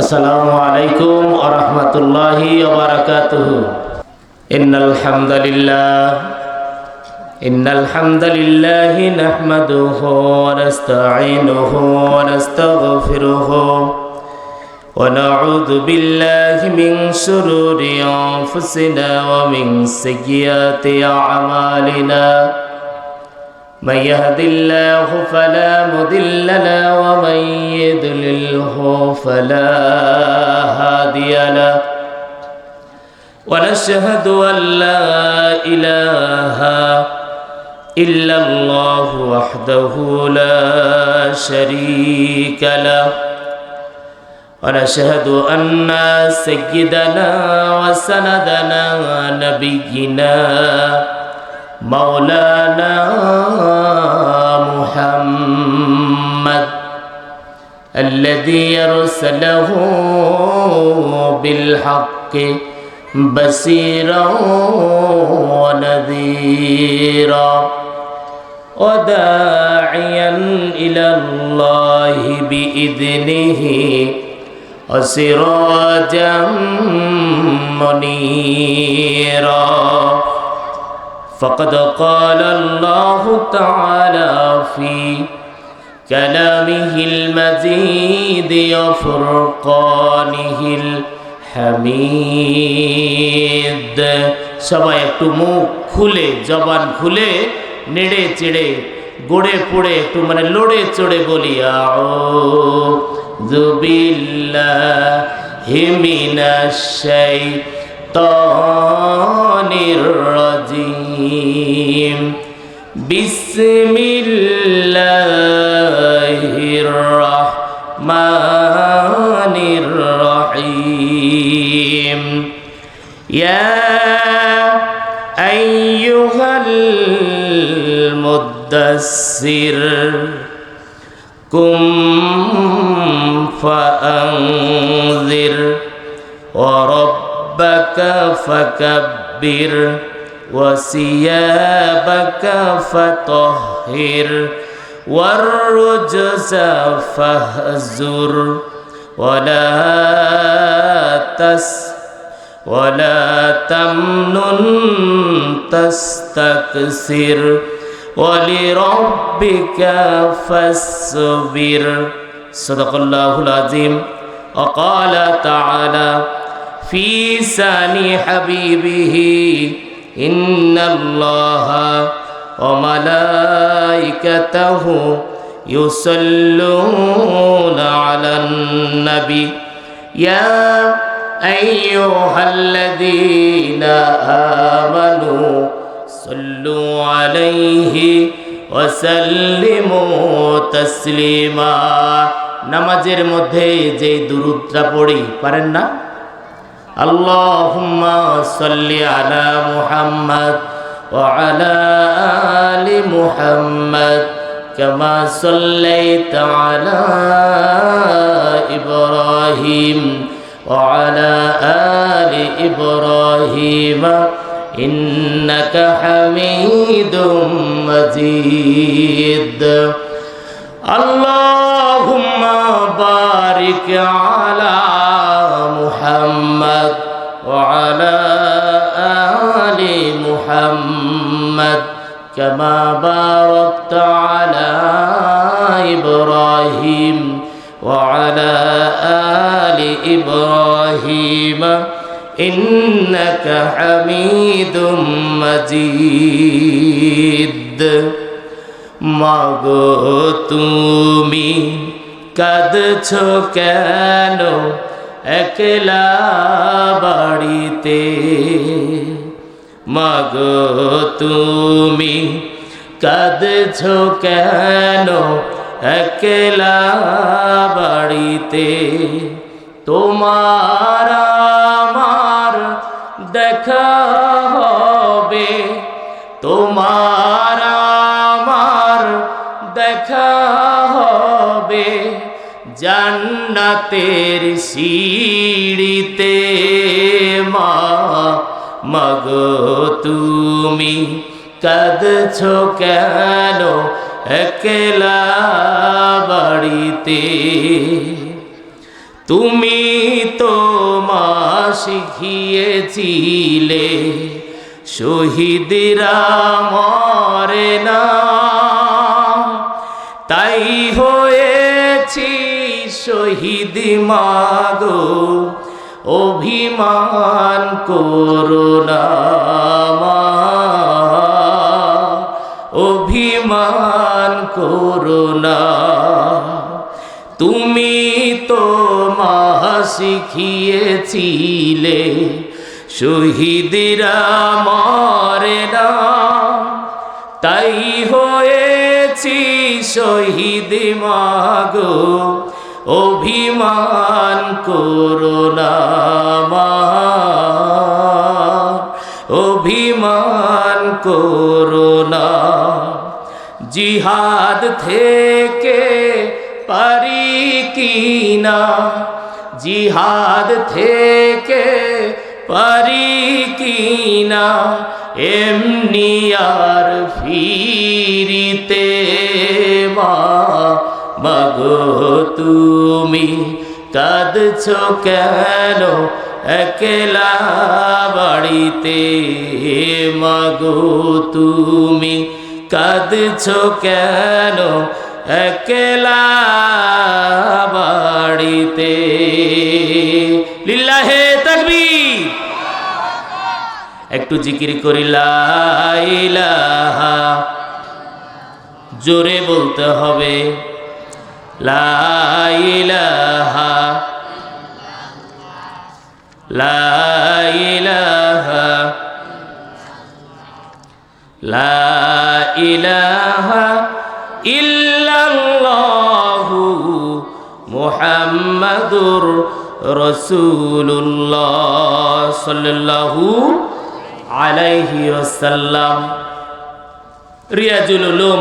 আসসালামু আলাইকুম ওয়া রাহমাতুল্লাহি ওয়া বারাকাতুহু। ইন্নাল হামদালিল্লাহি নাহমাদুহু ওয়া নাস্তাঈনুহু ওয়া নাস্তাগফিরুহু ওয়া নাউযু বিল্লাহি মিন শুরুরি আনফুসিনা ওয়া মিন সাইয়্যাতি আ'মালিনা। من يهد الله فلا مضل له ومن يضلله فلا هادي له ونشهد أن لا إله إلا الله وحده لا شريك له ونشهد أن سيدنا وسندنا نبينا مولانا محمد الذي أرسله بالحق بصيرا ونذيرا وداعيا إلى الله بإذنه وسراجا منيرا. فقد قال الله تعالى في كلامه المجيد وفرقانه الحميد. সবাই একটু মুখ খুলে জবান খুলে নেড়ে চেড়ে গড়ে পড়ে একটু মানে লড়ে চড়ে বলি আউযু বিল্লাহি মিনাশ শাইতানির রাজিম বিসমিল্লাহির রাহমানির রহিম. ইয়া আইয়ুহাল মুদ্দাসসির কুম ফাআনযির ওয়া ربك فكبر وثيابك فطهر والرجز فاهجر ولا تمنن تستكثر ولربك فاصبر. صدق الله العظيم. وقال تعالى في شان حبيبه إن الله وملائكته يصلون على النبي يا أيها الذين آمنوا صلوا عليه وسلموا تسليما. নামাজের মধ্যে যে দুরূদটা পড়ি পারেন না? اللهم صل على محمد وعلى آل محمد كما صليت على إبراهيم وعلى آل إبراهيم إنك حميد مجيد. اللهم بارك على محمد وعلى آل محمد كما باركت على إبراهيم وعلى آل إبراهيم إنك حميد مجيد. মাগো তুমি কাঁদছো কেন একলা বাড়িতে? মাগো তুমি কাঁদছো কেন একলা বাড়িতে? তোমার আমার দেখা হবে, তোমার আমার দেখা হবে জান্নাতের সিঁড়িতে। মাগো তুমি কাঁদছো কেন একলা বাড়িতে? তুমি তো মা শিখিয়েছিলে শহীদরা মরে না, তাই হয়েছি শহীদ মাগো, অভিমান করো না মা, অভিমান করো না। তুমি তো মা শিখিয়েছিলে শহীদরা মরে না, তাই হয়েছি শহীদ মাগো, অভিমান করো না মা, অভিমান করো না। জিহাদ থেকে পারি কিনা, জিহাদ থেকে পারি কিনা, এমনি আর ফিরিতে মা, মাগো তুমি কাঁদছো কেন একলা বাড়িতে, মাগো তুমি কাঁদছো কেন একলা বাড়িতে। লিল্লাহে তাকবীর। একটু জিকির করি লা ইলাহা, জোরে বলতে হবে লা ইলাহা, লা ইলাহা, লা ইলাহা ইল্লাল্লাহু মুহাম্মাদুর রাসূলুল্লাহ সাল্লাল্লাহু আলাইহি ওয়াসাল্লাম। রিয়াজুল উলুম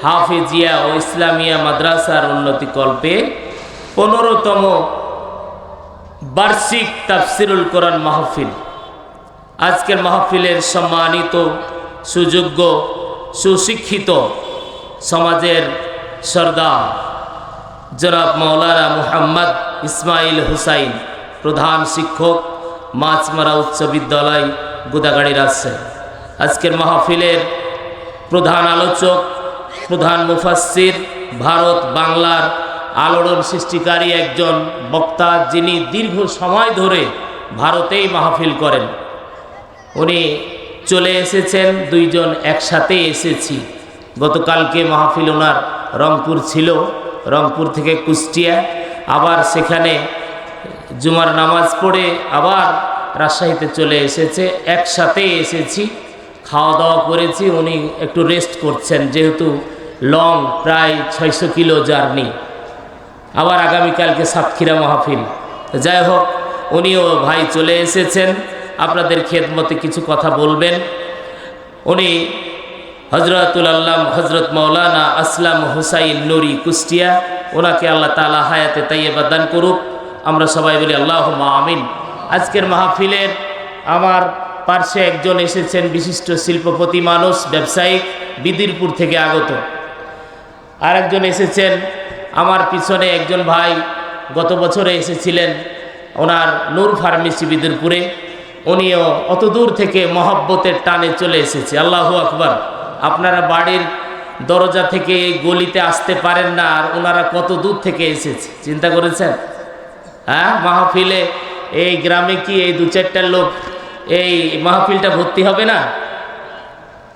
হাফিজিয়া ও ইসলামিয়া মাদ্রাসার উন্নতিকল্পে 15তম বার্ষিক তাফসিরুল কোরআন মাহফিল। আজকের মাহফিলের সম্মানিত সুযোগ্য সুশিক্ষিত সমাজের সরদার জনাব মাওলানা মুহাম্মদ ইসমাইল হুসাইন, প্রধান শিক্ষক, মাছমারা উচ্চ বিদ্যালয়, গোদাগাড়ি, রাজশাহী। আজকের মাহফিলের প্রধান আলোচক, প্রধান মুফাসসির, ভারত বাংলার আলোড়ন সৃষ্টিকারী একজন বক্তা, যিনি দীর্ঘ সময় ধরে ভারতেই মাহফিল করেন। উনি চলে এসেছেন, দুইজন একসাথে এসেছি। গতকালকে মাহফিল ওনার রংপুর ছিল, রংপুর থেকে কুষ্টিয়া, আবার সেখানে জুমার নামাজ পড়ে আবার রাজশাহীতে চলে এসেছে। একসাথে এসেছি, খাওয়া দাওয়া করেছি। উনি একটু রেস্ট করছেন, যেহেতু লং প্রায় 600 কিলো জার্নি। আবার আগামীকালকে সাতক্ষীরা মাহফিল। যাই হোক, উনিও ভাই চলে এসেছেন, আপনাদের খেদমতে কিছু কথা বলবেন। উনি হজরতুল আল্লাম হজরত মাওলানা আসলাম হুসাইন নুরি, কুষ্টিয়া। ওনাকে আল্লাহ তাআলা হায়াতে তাইয়্যিবা দান করুক। আমরা সবাই বলি আল্লাহুম্মা আমিন। আজকের মাহফিলের আমার পার্শ্বে একজন এসেছেন, বিশিষ্ট শিল্পপতি মানুষ, ব্যবসায়িক, বিদিরপুর থেকে আগত। আরেকজন এসেছেন আমার পিছনে একজন ভাই, গত বছরে এসেছিলেন, ওনার নূর ফার্মেসি বিদিরপুরে। উনিও অত দূর থেকে মহব্বতের টানে চলে এসেছে। আল্লাহু আকবার। আপনারা বাড়ির দরজা থেকে এই গলিতে আসতে পারেন না, আর ওনারা কত দূর থেকে এসেছে, চিন্তা করেছেন? হ্যাঁ, মাহফিলে এই গ্রামে কি এই 2-4টা লোক এই মাহফিলটা ভর্তি হবে না?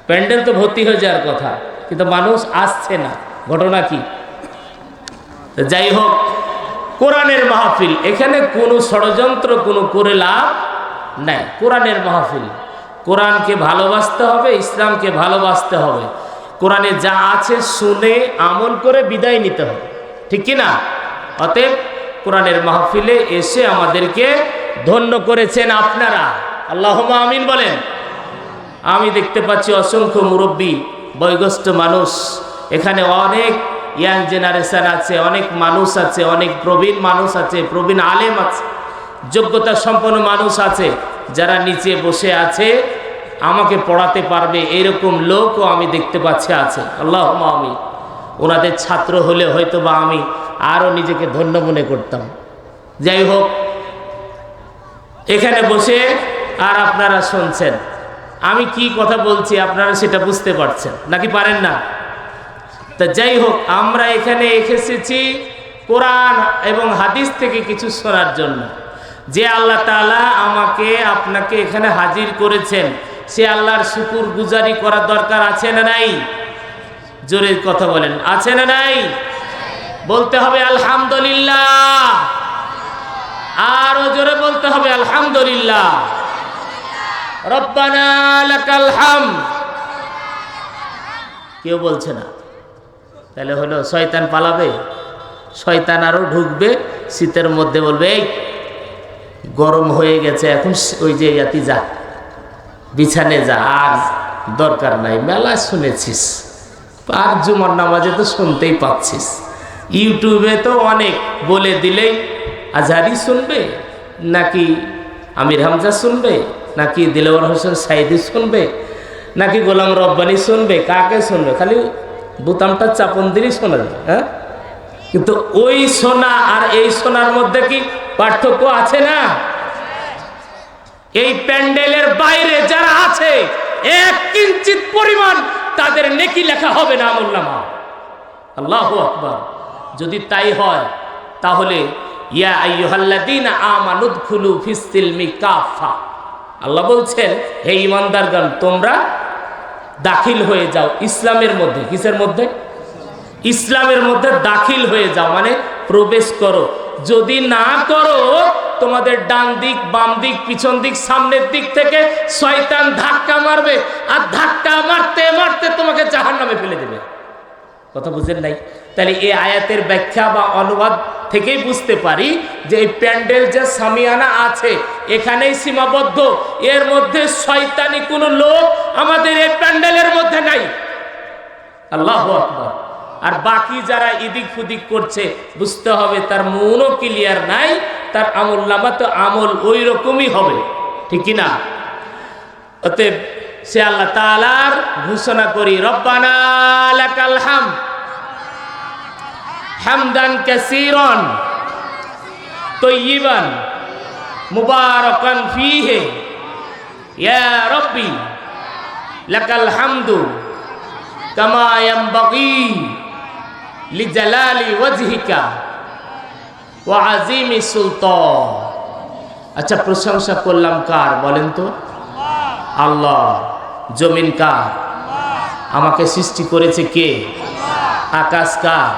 প্যান্ডেল তো ভর্তি হয়ে যাওয়ার কথা, কিন্তু মানুষ আসছে না। ঘটনা কি? যাই হোক, কোরআনের মাহফিল, এখানে কোনো ষড়যন্ত্র কোনো করে লাভ নাই। কোরআনের মাহফিল, কোরআনকে ভালোবাসতে হবে, ইসলামকে ভালোবাসতে হবে। কোরআনে যা আছে শুনে আমল করে বিদায় নিতে হবে, ঠিক কি না? অতএব কোরআনের মাহফিলে এসে আমাদেরকে ধন্য করেছেন আপনারা। আল্লাহুম্মা আমিন বলেন। আমি দেখতে পাচ্ছি অসংখ্য মুরব্বী, বয়োজ্যেষ্ঠ মানুষ, এখানে অনেক ইয়াং জেনারেশন আছে, অনেক মানুষ আছে, অনেক প্রবীণ মানুষ আছে, প্রবীণ আলেম আছে, যোগ্যতা সম্পন্ন মানুষ আছে, যারা নিচে বসে আছে, আমাকে পড়াতে পারবে এরকম লোকও আমি দেখতে পাচ্ছি আছে। আল্লাহুম্মা আমিন। ওনাদের ছাত্র হলে হয়তো বা আমি আরও নিজেকে ধন্য মনে করতাম। যাই হোক, এখানে বসে আর আপনারা শুনছেন আমি কি কথা বলছি, আপনারা সেটা বুঝতে পারছেন নাকি পারেন না? তা যাই হোক, আমরা এখানে এসেছি কোরআন এবং হাদিস থেকে কিছু শোনার জন্য। যে আল্লাহ তাআলা আমাকে আপনাকে এখানে হাজির করেছেন, সে আল্লাহর শুকর গুজারি করার দরকার আছে না নাই? জোরে কথা বলেন, আছে না নাই? বলতে হবে আলহামদুলিল্লাহ, আরো জোরে বলতে হবে আলহামদুলিল্লাহ। রব্বানা লাকাল হামদ। কেউ বলছে না, তাহলে হলো শয়তান পালাবে, শয়তান আরো ঢুকবে শীতের মধ্যে, বলবে এই গরম হয়ে গেছে, এখন ওই যে ইয়াতি যা, বিছানে যা, আর দরকার নাই, মেলা শুনেছিস, আর জুমার নামাজে তো শুনতেই পাচ্ছিস, ইউটিউবে তো অনেক, বলে দিলেই আজহারি শুনবে নাকি আমির হামজা শুনবে নাকি দিলওয়ার হোসেন সাইদি শুনবে নাকি গোলাম রব্বানি শুনবে, কাকে শুনবে? খালি বোতামটা চাপন দিলেই শোনা যাবে। হ্যাঁ, কিন্তু ওই শোনা আর এই শোনার মধ্যে কি পার্থক্য আছে না? এই প্যান্ডেলের বাইরে যারা আছে, এক কিঞ্চিত পরিমাণ তাদের নেকি লেখা হবে না আমলনামা। আল্লাহু আকবার। যদি তাই হয় তাহলে ইয়া আইয়ুহাল্লাযীনা আমানু দুখুলু ফিস-সিলমি কাফা, আল্লাহ বলছেন হে ঈমানদারগণ, তোমরা দাখিল হয়ে যাও ইসলামের মধ্যে। কিসের মধ্যে? ইসলামের মধ্যে দাখিল হয়ে যাও, মানে প্রবেশ করো। যদি না করো, তোমাদের ডান দিক, বাম দিক, পিছন দিক, সামনের দিক থেকে শয়তান ধাক্কা মারবে, আর ধাক্কা মারতে মারতে তোমাকে জাহান্নামে ফেলে দেবে। কথা বুঝেন নাই? তাহলে এই আয়াতের ব্যাখ্যা বা অনুবাদ থেকেই বুঝতে পারি যে এই প্যান্ডেল যে সামিয়ানা আছে এখানেই সীমাবদ্ধ, এর মধ্যে শয়তানি কোনো লোক আমাদের এই প্যান্ডেলের মধ্যে নাই। আল্লাহু আকবার। আর বাকি যারা ইদিক ফুদিক করছে, বুঝতে হবে তার মনও ক্লিয়ার নাই, তার আমলনামা তো আমল ওই রকমই হবে, ঠিক কি না? অতএব সে আল্লাহ তাআলার ঘোষণা করি, রব্বানা লাকাল হামদ হামদান কাসীরান তাইয়িবান মুবারাকান ফীহি ইয়া রাব্বি লাকাল হামদু কামা ইয়ানবাগী লিজালালি ওয়াজহিকা ওয়া আযীমি সুলতান। আচ্ছা, প্রশংসা করলাম কার বলেন তো? আল্লাহ। জমিন কার? আমাকে সৃষ্টি করেছে কে? আকাশ কার?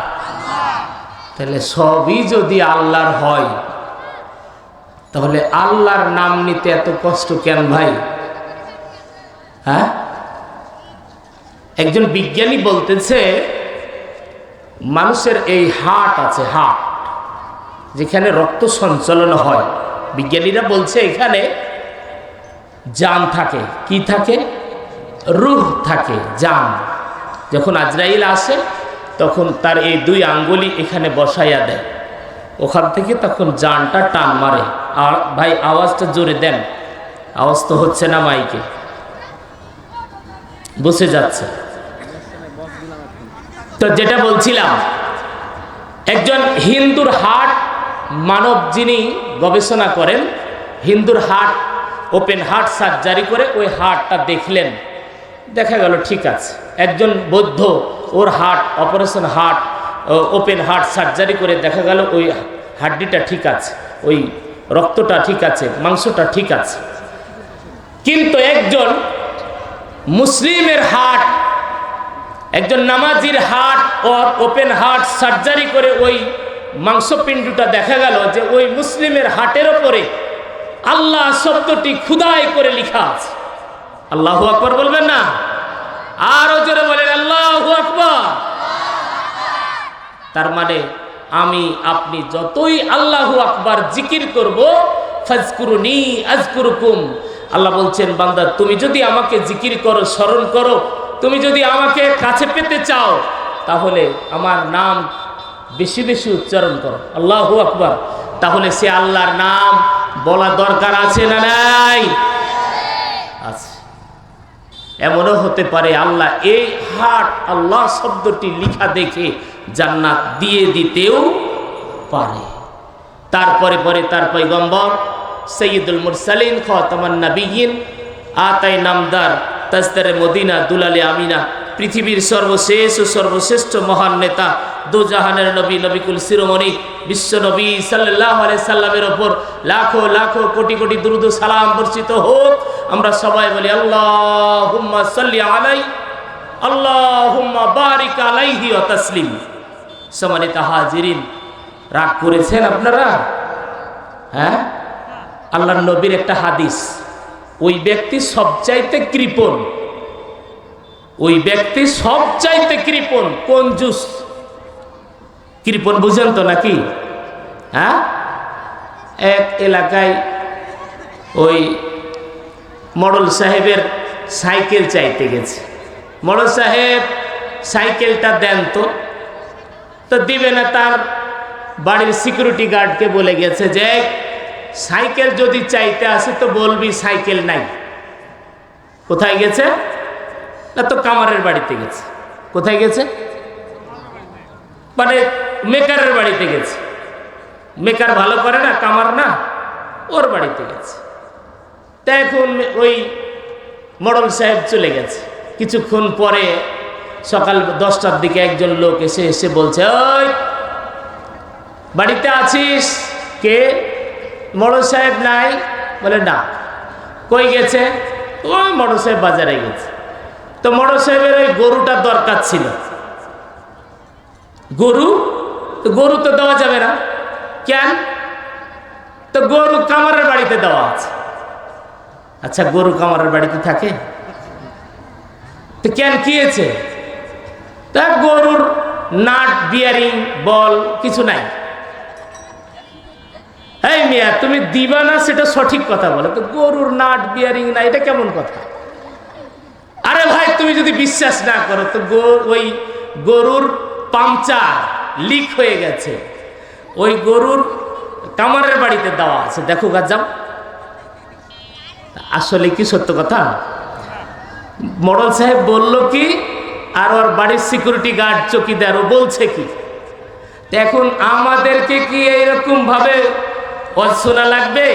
তাহলে সবই যদি আল্লাহর হয়, তাহলে আল্লাহর নাম নিতে এত কষ্ট কেন ভাই? হ্যাঁ, একজন বিজ্ঞানী বলতেছে মানুষের এই হার্ট আছে, হার্ট যেখানে রক্ত সঞ্চালন হয়, বিজ্ঞানীরা বলছে এখানে জান থাকে। কি থাকে? রূহ থাকে, জান। যখন আজরাইল আসে তখন তার এই দুই আঙ্গুলি এখানে বসাইয়া দেয়, ওখান থেকে তখন জানটা টান মারে। আর ভাই আওয়াজটা জোরে দেন, আওয়াজ তো হচ্ছে না মাইকে, বসে যাচ্ছে। তো যেটা বলছিলাম, একজন হিন্দুর হার্ট মানব যিনি গবেষণা করেন, হিন্দুর হার্ট ওপেন হার্ট সার্জারি করে ওই হার্টটা দেখলেন, দেখা গেল ঠিক আছে। একজন বৌদ্ধ, ওর heart operation, heart open heart surgery করে দেখা গেল ওই হাড্ডিটা ঠিক আছে, ওই রক্তটা ঠিক আছে, মাংসটা ঠিক আছে। কিন্তু একজন মুসলিমের হার্ট, একজন নামাজির হার্ট ওর ওপেন হার্ট সার্জারি করে ওই মাংসপিণ্ডটা দেখা গেল যে ওই মুসলিমের হার্টের ওপরে আল্লাহ শব্দটি খুদাই করে লেখা আছে। আল্লাহু আকবার বলবেন না? আরো জোরে বলেন আল্লাহু আকবার। তার মানে আমি আপনি যতই আল্লাহু আকবার জিকির করব, ফাজকুরুনি আযকুরুকুম, আল্লাহ বলছেন বান্দা তুমি যদি আমাকে জিকির করো, স্মরণ করো, তুমি যদি আমাকে কাছে পেতে চাও, তাহলে আমার নাম বেশি বেশি উচ্চারণ করো, আল্লাহু আকবার। তাহলে সে আল্লাহর নাম বলা দরকার আছে না নাই? আছে। এমনও হতে পারে আল্লাহ এই হার্ট আল্লাহ শব্দটি লিখা দেখে জান্নাত দিয়ে দিতেও পারে। তারপরে পরে তার পয়গম্বর সৈয়দুল মুরসালিন খাতামান নবিয়্যিন আতাই নামদার তাজদারে মদিনা দুলালে আমিনা, পৃথিবীর সর্বশেষ ও সর্বশ্রেষ্ঠ মহান নেতা, দুজাহানের নবী, নবিকুল শিরোমণি বিশ্ব নবী সাল্লাল্লাহু আলাইহি সাল্লামের ওপর লাখো লাখো কোটি কোটি দুরূদ ও সালাম বর্ষিত হোক। আমরা সবাই বলি আল্লাহুম্মা সাল্লি আলাইহি আল্লাহুম্মা বারিক আলাইহি ওয়া তাসলিম। সম্মানিত হাজিরিন, রাগ করেছেন আপনারা? হ্যাঁ, আল্লাহর নবীর একটা হাদিস, ওই ব্যক্তি সবচাইতে কৃপণ, ওই ব্যক্তি সবচাইতে কৃপণ, কঞ্জুস। কৃপণ বুঝেন তো নাকি? হ্যাঁ, এক এলাকায় ওই মডল সাহেবের সাইকেল চাইতে গেছে। মডল সাহেব সাইকেলটা দেন তো দিবে না। তার বাড়ির সিকিউরিটি গার্ডকে বলে গেছে যে সাইকেল যদি চাইতে আসে তো বলবি সাইকেল নাই। কোথায় গেছে? না তো কামারের বাড়িতে গেছে। কোথায় গেছে? মানে মেকারের বাড়িতে গেছে। মেকার ভালো করে না, কামার না, ওর বাড়িতে গেছে। তা এখন ওই মডল সাহেব চলে গেছে। কিছুক্ষণ পরে সকাল 10টার দিকে একজন লোক এসে বলছে, ওই বাড়িতে আছিস? কে? মডল সাহেব নাই। বলে না। কই গেছে? ওই মডল সাহেব বাজারে গেছে। তো মডল সাহেবের ওই গরুটা দরকার ছিল। গরু তো দেওয়া যাবে না। কেন? তো গরু কামারের বাড়িতে দেওয়া আছে। আচ্ছা, গরু কামারের বাড়িতে থাকে তো কেন, কি হয়েছে? তা গরুর নাট বিয়ারিং বল কিছু নাই। এই মিয়া, তুমি দিবা না সেটা সঠিক কথা বলো, তো গরুর নাট বিয়ারিং না, এটা কেমন কথা? আরে ভাই, তুমি যদি বিশ্বাস না করো তো ওই গরুর পাংচার লিক হয়ে গেছে, ওই গরুর কামারের বাড়িতে দেওয়া আছে, দেখো গা যাও। আসলে কি সত্য কথা? মডল সাহেব বলল কি, আর ওর বাড়ির সিকিউরিটি গার্ড চকিদার ও বলছে কি? এখন আমাদেরকে কি এইরকম ভাবে শোনা লাগবে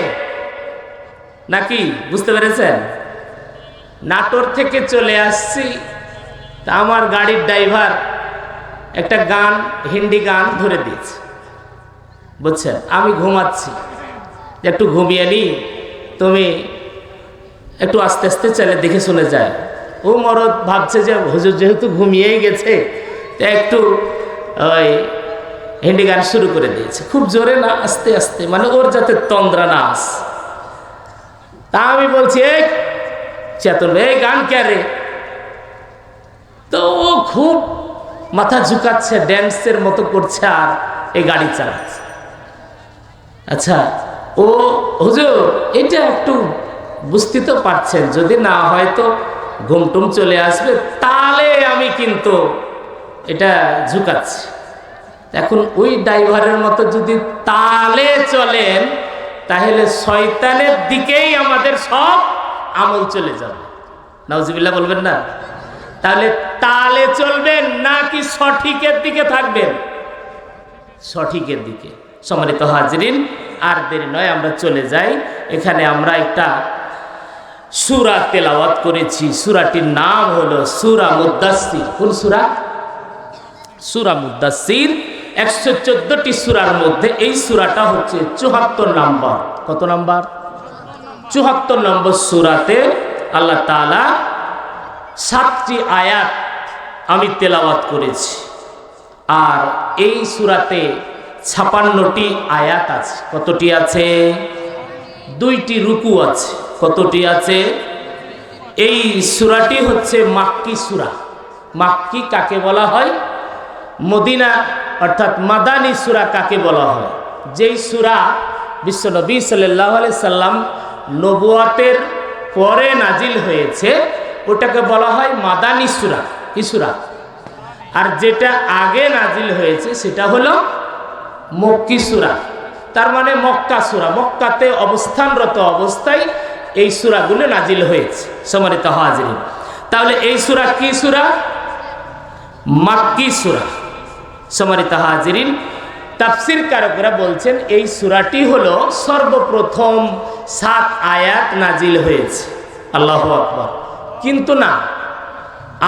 নাকি? বুঝতে পেরেছেন? নাটোর থেকে চলে আসছি, তা আমার গাড়ির ড্রাইভার একটা গান, হিন্দি গান ধরে দিয়েছে, বুঝছেন? আমি ঘুমাচ্ছি, একটু ঘুমিয়ে নি, তুমি একটু আস্তে আস্তে চলে, দেখে শুনে যায়। ও মরদ ভাবছে যে হুজুর যেহেতু ঘুমিয়েই গেছে, তা একটু ওই হিন্দি গান শুরু করে দিয়েছে, খুব জোরে না, আস্তে আস্তে, মানে ওর যাতে তন্দ্রা না আস। তা আমি বলছি, এই চেতন, এই গান কে রে? তো ও খুব মাথা ঝুঁকাচ্ছে, ড্যান্সের মতো করছে, আর এই গাড়ি চালাচ্ছে। আচ্ছা, ও হুজুর এটা একটু বুঝতে তো পারছেন, যদি না হয় তো ঘুমটুম চলে আসবে, তাহলে আমি কিন্তু এটা ঝুঁকাচ্ছি। এখন ওই ড্রাইভারের মতো যদি তালে চলেন, তাহলে শয়তানের দিকেই আমাদের সব আমল চলে যাবে। নাউজুবিল্লাহ বলবেন না? তাহলে তালে চলবেন নাকি সঠিকের দিকে থাকবেন? সঠিকের দিকে। সম্মানিত হাজরিন, আর দেরি নয়, আমরা চলে যাই। এখানে আমরা একটা সূরা তেলাওয়াত করেছি, সূরাটির নাম হলো সূরা মুদ্দাসসির। কোন সূরা? সূরা মুদ্দাসসির। 114টি সূরার মধ্যে এই সূরাটা হচ্ছে 74 নম্বর। কত নম্বর? 74 নম্বর সূরাতে আল্লাহ তাআলা 7টি আয়াত আমি তেলাওয়াত করেছি, আর এই সূরাতে 56টি আয়াত আছে। কতটি আছে? 2টি রুকু আছে। কতটি আছে? এই সূরাটি হচ্ছে মাক্কি সূরা। মাক্কি কাকে বলা হয়? মদিনা অর্থাৎ মাদানী সূরা কাকে বলা হয়? যেই সূরা বিশ্বনবী সাল্লাল্লাহু আলাইহি সাল্লাম নবুয়াতের পরে নাজিল হয়েছে, ওটাকে বলা হয় মাদানী সূরা। কি সূরা? আর যেটা আগে নাজিল হয়েছে সেটা হলো মক্কি সূরা, তার মানে মক্কা সূরা। মক্কাতে অবস্থানরত অবস্থায় এই সূরাগুলো নাজিল হয়েছে। সম্মানিত হাজিরিন, তাহলে এই সূরা কি সূরা? মাক্কি সূরা। সম্মানিত হাজিরিন, তাফসীর কারকরা বলছেন এই সূরাটি হলো সর্বপ্রথম 7 আয়াত নাজিল হয়েছে। আল্লাহু আকবার। কিন্তু না,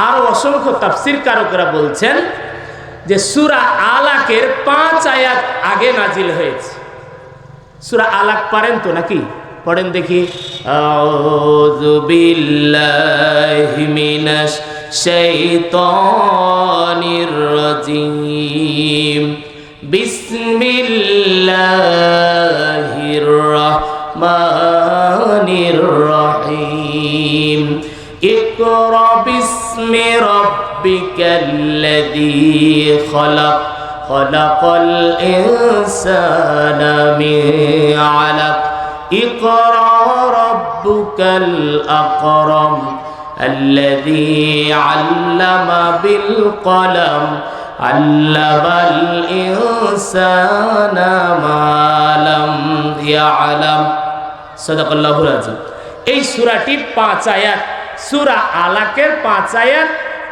আর অসংখ্য তাফসীর কারকরা বলছেন যে সূরা আলাকের 5 আয়াত আগে নাজিল হয়েছে। সূরা আলাক পারেন তো নাকি? পড়েন দেখি। আউযু বিল্লাহি মিনাশ শাইতানির রাজিম। বিসমিল্লাহির রহমানির রহিম। ইকরা বিসমি রাব্বিকাল্লাযী খলাক খলাকাল ইনসানা মিন আলাক। ইকরা রাব্বুকাল আকরাম আল্লাযী আল্লামা বিল কলম আল্লামাল ইনসানা মা লাম ইয়ালাম। সাদাকাল্লাহুল আযীম। এই সূরাটি 5 আয়াত, সূরা আলাকের 5 আয়াত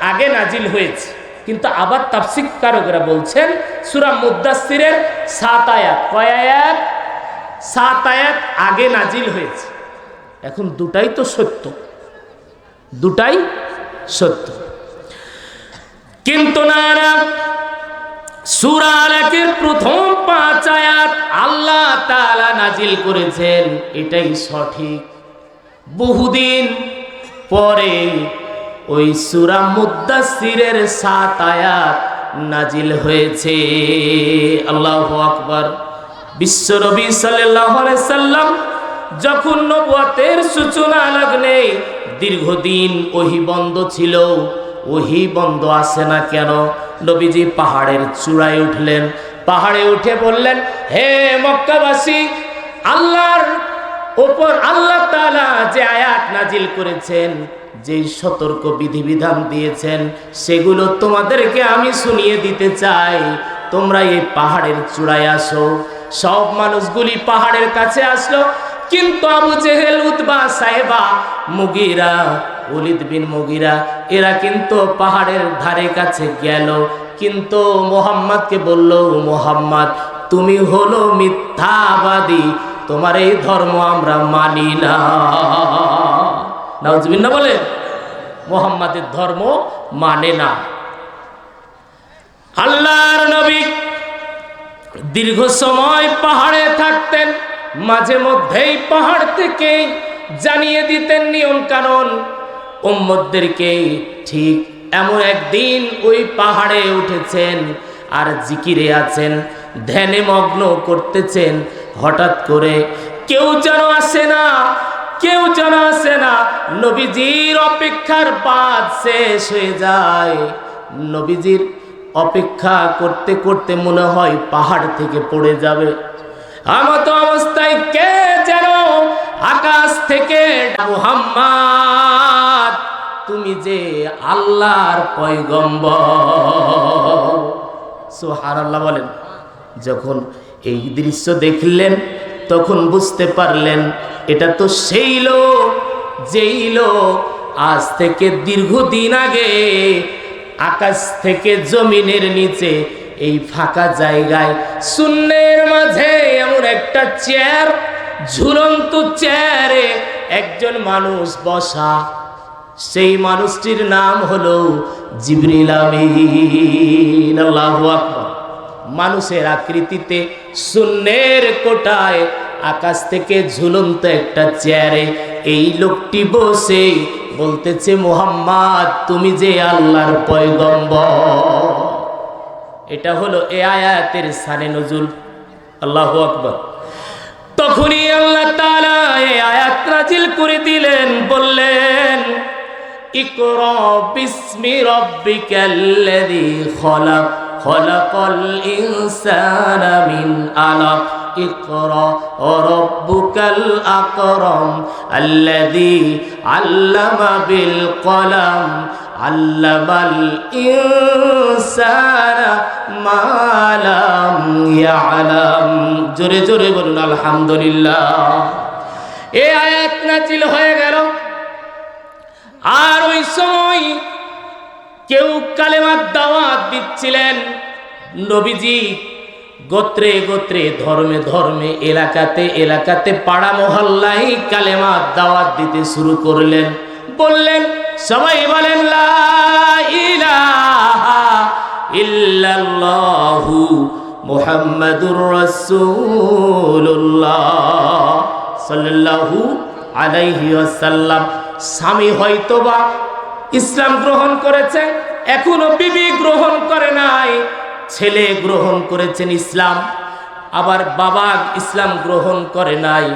আগে নাজিল হয়েছে। কিন্তু আবার তাফসীর কারকরা বলছেন সূরা মুদ্দাসসিরের 7 আয়াত। কয় আয়াত? 7 আয়াত আগে নাজিল হয়েছে। এখন দুটাই তো সত্য, দুটাই সত্য। কিন্তু না, সূরা আলাকের প্রথম 5 আয়াত আল্লাহ তাআলা নাজিল করেছেন, এটাই সঠিক। বহুদিন পরে ওই সূরা মুদ্দাসসিরের 7 আয়াত নাজিল হয়েছে। আল্লাহু আকবার। বিশ্বনবী সাল্লাল্লাহু আলাইহি সাল্লাম যখন নবুয়তের সূচনা লগ্নে দীর্ঘদিন ওহী বন্ধ ছিল, ওহী বন্ধ আছে না কেন? নবীজি পাহাড়ের চূড়ায় উঠলেন। পাহাড়ে উঠে বললেন, হে মক্কাবাসী, আল্লাহর উপর আল্লাহ তাআলা যে আয়াত নাজিল করেছেন, যে সতর্ক বিধিবিধান দিয়েছেন, সেগুলো তোমাদেরকে আমি শুনিয়ে দিতে চাই। তোমরা এই পাহাড়ের চূড়ায় আসো। সব মানুষগুলি পাহাড়ের কাছে আসলো, কিন্তু আবু জেহেল, উতবা, সাইবা, মুগীরা, ওলীদ বিন মুগীরা এরা কিন্তু পাহাড়ের ধারে কাছে গেল, কিন্তু মুহাম্মদকে বলল, মুহাম্মদ তুমি হলো মিথ্যাবাদী, তোমার এই ধর্ম আমরা মানি না। নাউজুবিল্লাহ বলে, মুহাম্মাদের ধর্ম মানে না। আল্লাহর নবী দীর্ঘ সময় পাহাড়ে থাকতেন, মাঝে মধ্যেই পাহাড় থেকে জানিয়ে দিতেন নিয়ম কানুন উম্মতদেরকে। ঠিক এমন একদিন ওই পাহাড়ে উঠেছেন আর জিকিরে আছেন, ধ্যানে মগ্ন করতেছেন। হঠাৎ করে কেউ যেন আসে না, কেউ যেন আসে না। নবীজির অপেক্ষার বাদ শেষ হয়ে যায়। নবীজির অপেক্ষা করতে করতে মনে হয় পাহাড় থেকে পড়ে যাবে। এমত অবস্থায় কে যেন আকাশ থেকে, মুহাম্মদ তুমি যে আল্লাহর পয়গম্বর। সুবহানাল্লাহ বলেন। যখন এই দৃশ্য দেখলেন তখন বুঝতে পারলেন এটা তো সেই লোক, যেই লোক আজ থেকে দীর্ঘদিন আগে আকাশ থেকে জমিনের নিচে এই ফাঁকা জায়গায় শূন্যের মাঝে এমন একটা চেয়ার, ঝুলন্ত চেয়ারে একজন মানুষ বসা। সেই মানুষটির নাম হলো জিবরিল আমিন। আল্লাহু আকবার। মানুষের আকৃতিতে শূন্যের কোটায় আকাশ থেকে ঝুলন্ত একটা চেয়ারে এই লোকটি বসে বলতেছে, মুহাম্মদ তুমি যে আল্লাহর পয়গম্বর। এটা হলো এই আয়াতের শানে নুজুল। আল্লাহু আকবার। তখনই আল্লাহ তাআলা এই আয়াত নাজিল করে দিলেন, বললেন, ইকরা বিসমি রাব্বিকাল্লাযী খলাক খলাকাল ইনসানা মিন আলাক। ইকরা রাব্বুকাল আকরাম আল্লাযী আল্লামা বিল কলম আল্লামাল ইনসানা মা লাম ইয়ালাম। জোরে জোরে বলুন আলহামদুলিল্লাহ। এই আয়াত নাজিল হয়ে গেল। আর ওই সময় কেউ কালেমার দাওয়াত দিচ্ছিলেন। নবীজি গোত্রে গোত্রে ধর্মে ধর্মে এলাকাতে এলাকাতে পাড়া মহল্লায় কালেমার দাওয়াত দিতে শুরু করলেন। বললেন, সবাই বলেন লা ইলাহা ইল্লাল্লাহু মুহাম্মাদুর রাসূলুল্লাহ সাল্লাল্লাহু আলাইহি ওয়াসাল্লাম। স্বামী হয়তোবা ইসলাম গ্রহণ করেছে, এখনো বিবি গ্রহণ করে নাই, ছেলে গ্রহণ করেছেন ইসলাম, আবার বাবা ইসলাম গ্রহণ করে নাই।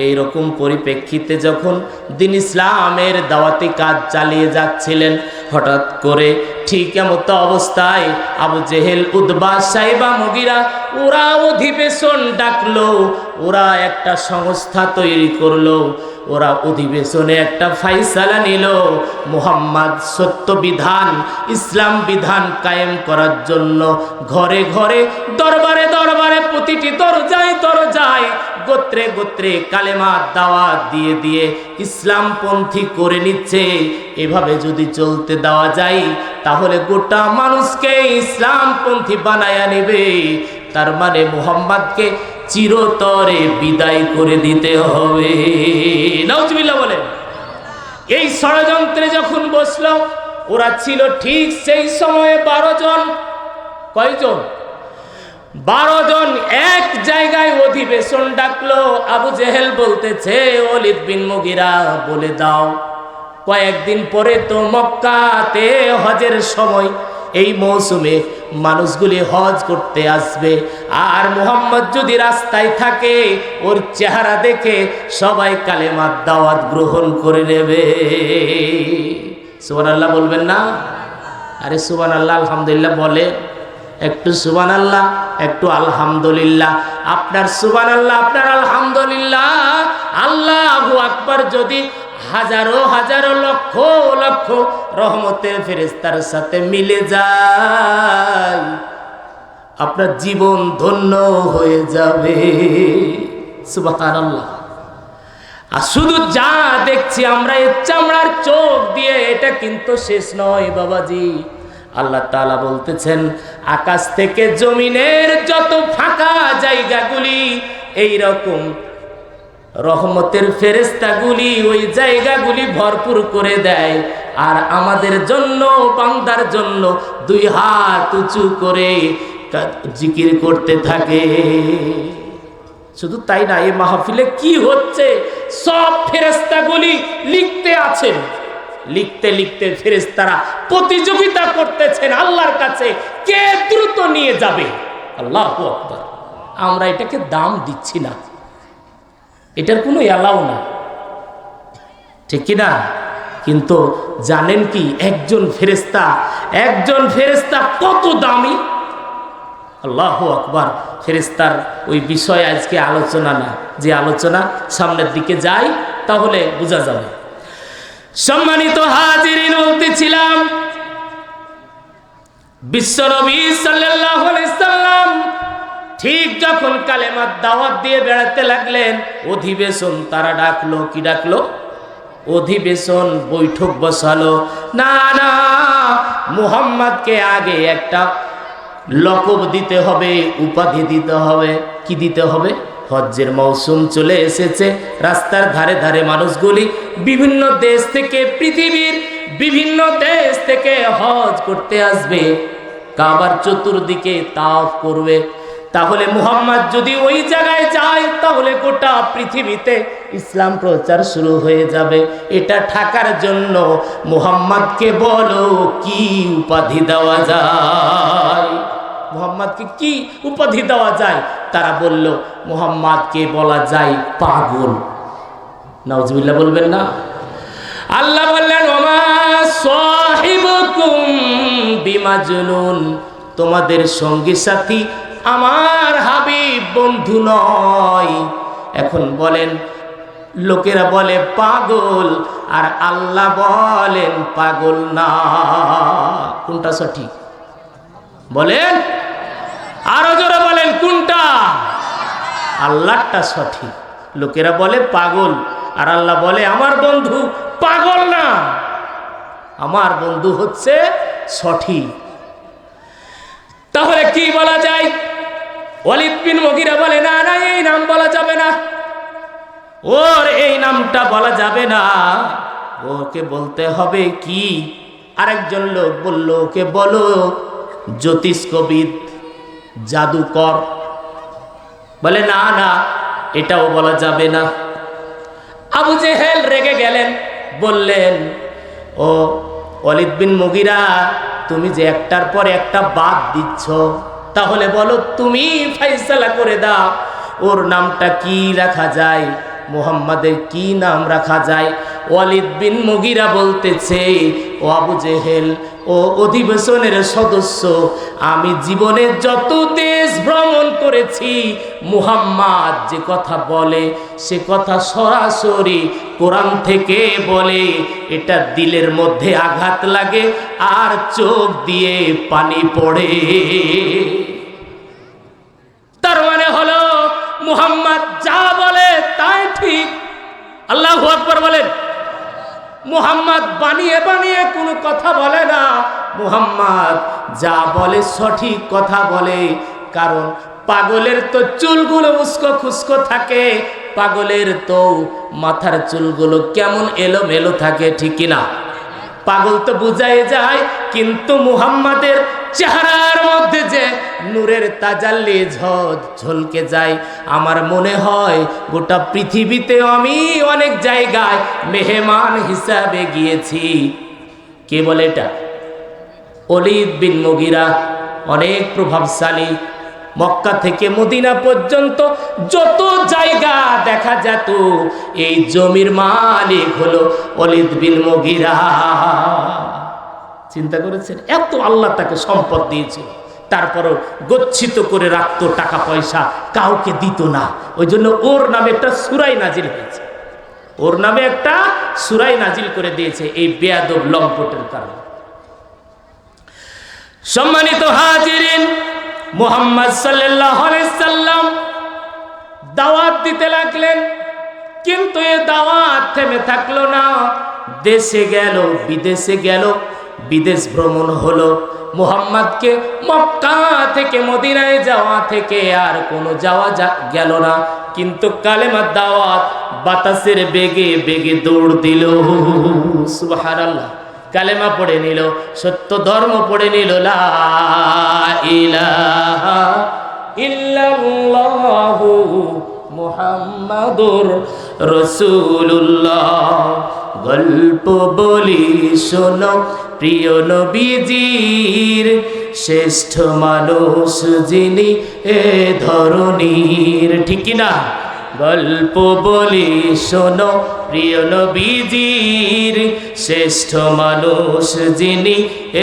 এইরকম পরিপ্রেক্ষিতে যখন দিন ইসলামের দাওয়াতি কাজ চালিয়ে যাচ্ছিলেন, হঠাৎ করে ঠিক এমতো অবস্থায় আবু জেহেল, উতবা, সাইবা, মুগিরা ওরা অধিবেশন ডাকলো, ওরা একটা সংস্থা তৈরি করলো, ওরা অধিবেশনে একটা ফাইসালা নিল, মুহাম্মদ সত্য বিধান ইসলাম বিধান কায়েম করার জন্য ঘরে ঘরে দরবারে দরবারে প্রতিটি দরজায় দরজায় গোত্রে গোত্রে কালেমার দাওয়াত দিয়ে দিয়ে ইসলামপন্থী করে নিচ্ছে। এভাবে যদি চলতে দেওয়া যায় তাহলে গোটা মানুষকে ইসলামপন্থী বানায়া নেবে। তার মানে মুহাম্মদকে চিরতরে বিদায় করে দিতে হবে। নাউজুবিল্লাহ বলেন। এই ষড়যন্ত্রে যখন বসলো, ওরা ছিল ঠিক সেই সময়ে 12 জন। কয়জন? 12 জন এক জায়গায় অধিবেশন ডাকলো। আবু জেহেল বলতেছে, ওয়ালিদ বিন মুগিরা বলে দাও, কয়েকদিন পরে তো মক্কাতে হজের সময়, এই মৌসুমে মানুষগুলি হজ করতে আসবে, আর মুহাম্মদ যদি রাস্তায় থাকে ওর চেহারা দেখে সবাই কালেমার দাওয়াত গ্রহণ করে নেবে। সুবহানাল্লাহ বলবেন না? আরে সুবহানাল্লাহ আলহামদুলিল্লাহ বলে, একটু সুবহানাল্লাহ, একটু আলহামদুলিল্লাহ। আপনার সুবহানাল্লাহ, আপনার আলহামদুলিল্লাহ, আল্লাহু আকবার যদি হাজারো হাজারো লক্ষ লক্ষ রহমতের ফেরেশতার সাথে মিলে যায়, আপনার জীবন ধন্য হয়ে যাবে। সুবহানাল্লাহ। আর শুধু যা দেখছি আমরা এই চামড়ার চোখ দিয়ে, এটা কিন্তু শেষ নয় বাবাজি। আল্লাহ তাআলা বলতেছেন, আকাশ থেকে জমিনের যত ফাঁকা জায়গাগুলি এই রকম রহমতের ফেরেশতাগুলি ওই জায়গাগুলি ভরপুর করে দেয়, আর আমাদের জন্য, বান্দার জন্য 2 হাত উঁচু করে জিকির করতে থাকে। শুধু তাই না, এই মাহফিলে কি হচ্ছে সব ফেরেশতাগুলি লিখতে আছেন। লিখতে লিখতে ফেরেশতারা প্রতিযোগিতা করতেছেন আল্লাহর কাছে, কে দ্রুত নিয়ে যাবে। আল্লাহু আকবার। আমরা এটাকে দাম দিচ্ছি না, এটার কোনো এলাও না, ঠিক কিনা? কিন্তু জানেন কি একজন ফেরেশতা কত দামি? আল্লাহু আকবার। ফেরেশতার ওই বিষয়ে আজকে আলোচনা না, যে আলোচনা সামনের দিকে যাই তাহলে বোঝা যাবে। সম্মানিত হাজিরিন, বলতেছিলাম বিশ্বনবী সাল্লাল্লাহু আলাইহি সাল্লাম ঠিক যখন কালেমার দাওয়াত দিয়ে বেড়াতে লাগলেন, অধিবেশন তারা ডাকলো। কি ডাকলো? অধিবেশন, বৈঠক বসালো। না না, মুহাম্মদকে আগে একটা লকব দিতে হবে, উপাধি দিতে হবে। কি দিতে হবে? হজ্জের মৌসুম চলে এসেছে, রাস্তার ধারে ধারে মানুষগুলি বিভিন্ন দেশ থেকে, পৃথিবীর বিভিন্ন দেশ থেকে হজ করতে আসবে, কাবার চতুর্দিকে তাওয়াফ করবে। তাহলে মুহাম্মদ যদি ওই জায়গায় যায় তাহলে গোটা পৃথিবীতে ইসলাম প্রচার শুরু হয়ে যাবে। এটা ঠাকার জন্য মুহাম্মদকে বলো কি উপাধি দেওয়া যায়? মুহাম্মদকে কি উপাধি দেওয়া যায়? তারা বলল, মুহাম্মদকে বলা যায় পাগল। নাউজুবিল্লাহ বলবেন না? আল্লাহ বললেন, ওমা সাহিবুকুম বিমাজনুন, তোমাদের সঙ্গী সাথী আমার হাবিব বন্ধু নয়। এখন বলেন, লোকেরা বলে পাগল, আর আল্লাহ বলেন পাগল না। কোনটা সঠিক বলেন? আরো জোরে বলেন কোনটা? আল্লাহটা সঠিক। লোকেরা বলে পাগল, আর আল্লাহ বলে আমার বন্ধু পাগল না, আমার বন্ধু হচ্ছে সঠিক। তাহলে কি বলা যায়? ওয়ালিদ বিন মুগিরা বলে, না না, এই নাম বলা যাবে না, ওর এই নামটা বলা যাবে না, ওকে বলতে হবে কি? আরেকজন লোক বলল, ওকে বলো জ্যোতিষ্কবিদ, জাদুকর। বলে না না, এটাও বলা যাবে না। আবু জেহেল রেগে গেলেন, বললেন, ও ওয়ালিদ বিন মুগিরা, তুমি যে একটার পর একটা বাদ দিচ্ছ, তাহলে বলো, তুমি ফয়সালা করে দাও, ওর নামটা কি রাখা যায়, মুহাম্মাদের কি নাম রাখা যায়? ওয়ালিদ বিন মুগিরা বলতেছে, ও আবু জেহেল, ও অধিবেশনের সদস্য, আমি জীবনে যত দেশ ভ্রমণ করেছি, মুহাম্মদ যে কথা বলে সে কথা সরাসরি কোরআন থেকে বলে, এটা দিলের মধ্যে আঘাত লাগে আর চোখ দিয়ে পানি পড়ে। তার মানে হলো মুহাম্মদ যা বলে তাই ঠিক। আল্লাহু আকবার বলেন। মুহাম্মদ বানিয়ে বানিয়ে কোনো কথা বলে না, মুহাম্মদ যা বলে সঠিক কথা বলে। কারণ পাগলের তো চুলগুলো উস্কো খুস্কো থাকে, পাগলের তো মাথার চুলগুলো কেমন এলোমেলো থাকে, ঠিক কিনা? পাগল তো বুঝাই যায়, কিন্তু মুহাম্মাদের চেহারার মধ্যে যে নূরের তাজাল্লি ঝলকে যায়। আমার মনে হয় গোটা পৃথিবীতে আমি অনেক জায়গায় মেহমান হিসাবে গিয়েছি। কে বলে এটা? ওয়ালিদ বিন মুগিরা অনেক প্রভাবশালী। মক্কা থেকে মদিনা পর্যন্ত যত জায়গা দেখা যেত, এই জমির মালিক হলো ওয়ালিদ বিন মুগিরা। চিন্তা করেছেন? এত আল্লাহ তাকে সম্পদ দিয়েছিল, তারপরও গচ্ছিত করে রাখতো, টাকা পয়সা কাউকে দিত না। ওই জন্য ওর নামে একটা সূরা নাজিল হয়েছে, ওর নামে একটা সূরা নাজিল করে দিয়েছে এই বেয়াদব লম্পটের কারণে। সম্মানিত হাজিরিন, মুহাম্মদ সাল্লাল্লাহু আলাইহি সাল্লাম দাওয়াত দিতে লাগলেন, কিন্তু এই দাওয়াত থেমে থাকলো না। দেশে গেল, বিদেশে গেল, বিদেশ ভ্রমণ হলো। মুহাম্মদকে মক্কা থেকে মদিনায় যাওয়া থেকে আর কোনো যাওয়া গেল না, কিন্তু কালেমার দাওয়াত বাতাসের বেগে বেগে দৌড় দিল। সুবহানাল্লাহ। কালেমা পড়ে নিল, সত্য ধর্ম পড়ে নিল, লা ইলাহা ইল্লাল্লাহু মুহাম্মাদুর রাসূলুল্লাহ। গল্প বলি শোনো প্রিয় নবীজির, শ্রেষ্ঠ মানুষ যিনি এ ধরনীর, ঠিক কিনা? গল্প বলি শোনো প্রিয় নবীজির, শ্রেষ্ঠ মানুষ যিনি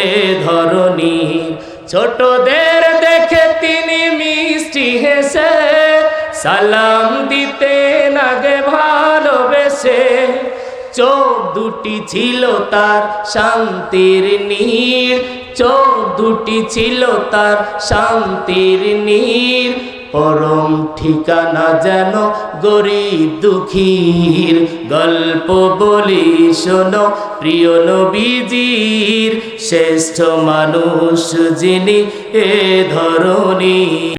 এ ধরনীর। ছোটদের দেখে তিনি মিষ্টি হেসে সালাম দিতেন আগে ভালোবেসে। চোখ দুটি ছিল তার শান্তির নীর, চোখ দুটি ছিল তার শান্তির নীর। পরম ঠিকানা যেন গরিব দুঃখীর। গল্প বলি শোনো প্রিয় নবীজির, শ্রেষ্ঠ মানুষ যিনি এ ধরনীর।